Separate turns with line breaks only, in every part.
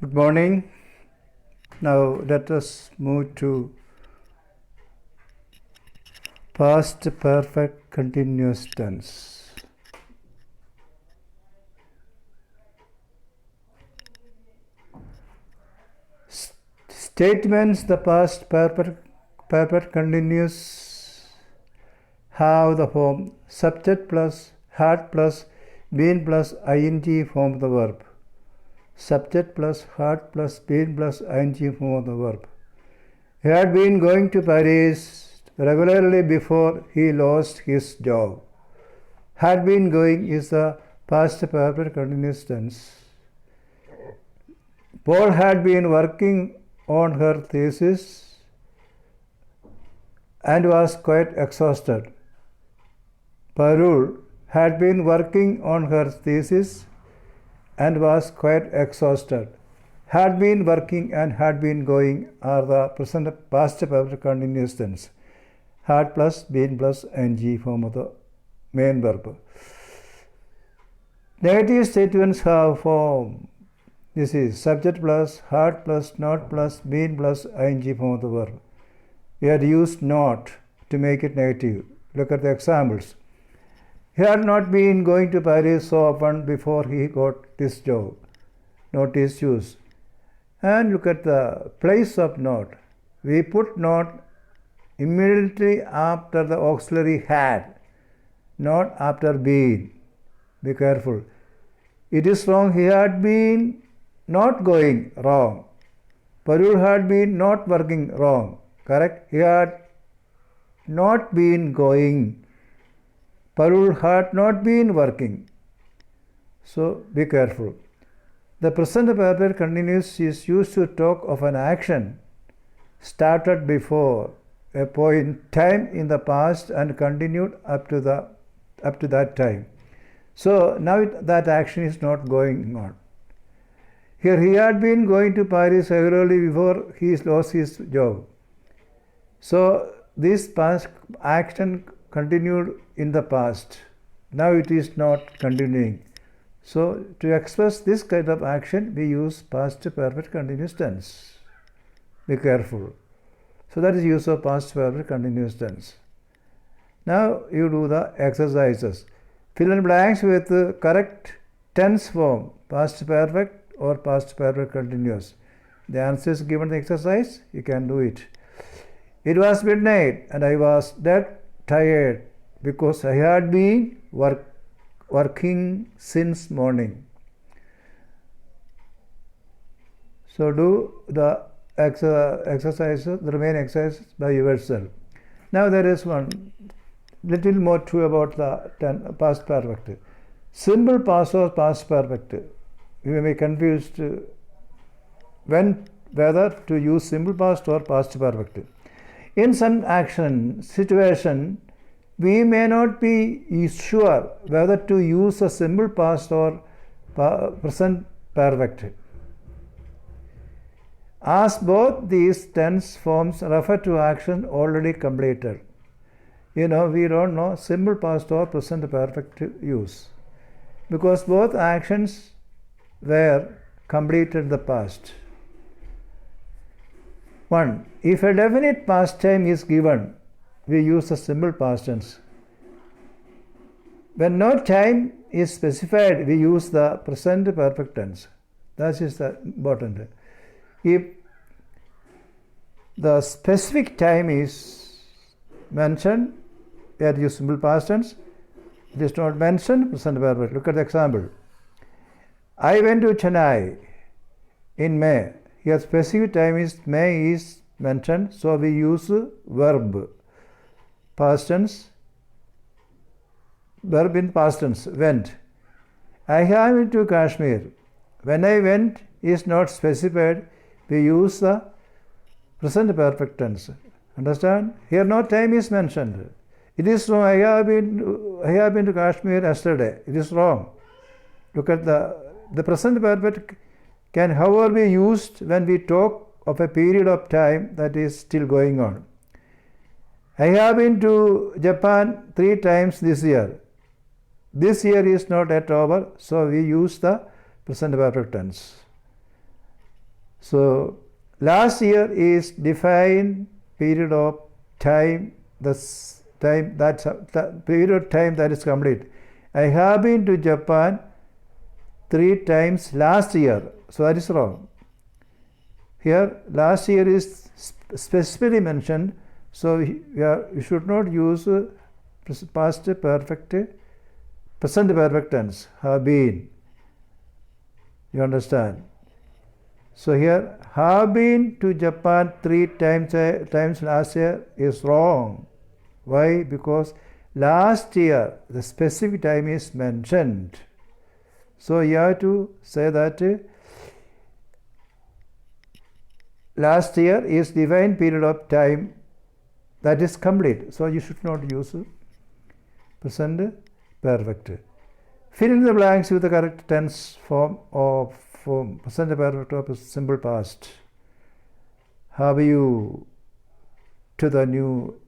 Good morning. Now let us move to past perfect continuous tense. Statements the past perfect continuous have the form subject plus had plus been plus ing form of the verb. Subject plus had plus been plus ing form of the verb. He had been going to Paris regularly before he lost his job. Had been going is the past perfect continuous tense. Paul had been working on her thesis and was quite exhausted. Parul had been working on her thesis and was quite exhausted. Had been working and had been going are the present past perfect continuous tense. Had plus been plus ing form of the main verb. Negative statements have form. This is subject plus, had plus, not plus, been plus ing form of the verb. We had used not to make it negative. Look at the examples. He had not been going to Paris so often before he got this job. Not is used. And look at the place of not. We put not immediately after the auxiliary had, not after been. Be careful. It is wrong. He had been not going, wrong. Parul had been not working, wrong. Correct? He had not been going. Parul had not been working. So be careful. The present perfect continuous is used to talk of an action started before a point time in the past and continued up to that time. So now that action is not going on. Here he had been going to Paris regularly before he lost his job. So this past action continued in the past. Now it is not continuing. So to express this kind of action, we use past perfect continuous tense. Be careful. So that is use of past perfect continuous tense. Now you do the exercises. Fill in blanks with the correct tense form, past perfect or past perfect continuous. The answer is given in the exercise. You can do it. It was midnight and I was dead tired because I had been working since morning. So do the exercises, the remaining exercises by yourself. Now there is one little more true about the past perfect. Simple past or past perfect. You may be confused whether to use simple past or past perfect. In some action situation, we may not be sure whether to use a simple past or present perfect, as both these tense forms refer to action already completed. We don't know simple past or present perfect use because both actions were completed in the past. 1. If a definite past time is given, we use a simple past tense. When no time is specified, we use the present perfect tense. That is the important. If the specific time is mentioned, we have to use simple past tense. It is not mentioned, present perfect. Look at the example. I went to Chennai in May. Here specific time is May is mentioned, so we use verb. Past tense. Verb in past tense, went. I have been to Kashmir. When I went is not specified, we use the present perfect tense. Understand? Here no time is mentioned. It is wrong. I have been to Kashmir yesterday. It is wrong. Look at the present perfect can however be used when we talk of a period of time that is still going on. I have been to Japan 3 times this year. This year is not yet over, so we use the present perfect tense. So last year is defined period of time, the period of time that is complete. I have been to Japan 3 times last year. So that is wrong. Here last year is specifically mentioned. So you should not use past perfect, present perfect tense, have been. You understand? So here have been to Japan 3 times last year is wrong. Why? Because last year the specific time is mentioned. So you have to say that last year is defined period of time that is complete. So you should not use present perfect. Fill in the blanks with the correct tense form of present perfect of simple past. Have you been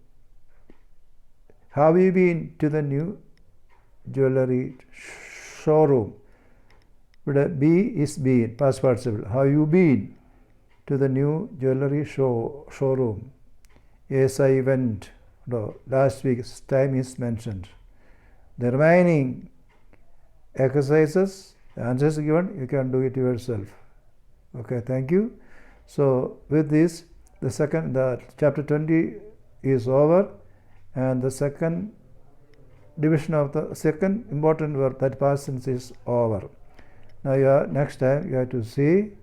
to the new jewelry showroom? But be is been, past participle. Have you been to the new jewelry showroom? Yes, I went. No, last week's time is mentioned. The remaining exercises, the answers given, you can do it yourself. Okay, thank you. So with this, the chapter 20 is over, and the second division of the second important verb, that past tense, is over. Now next time you have to see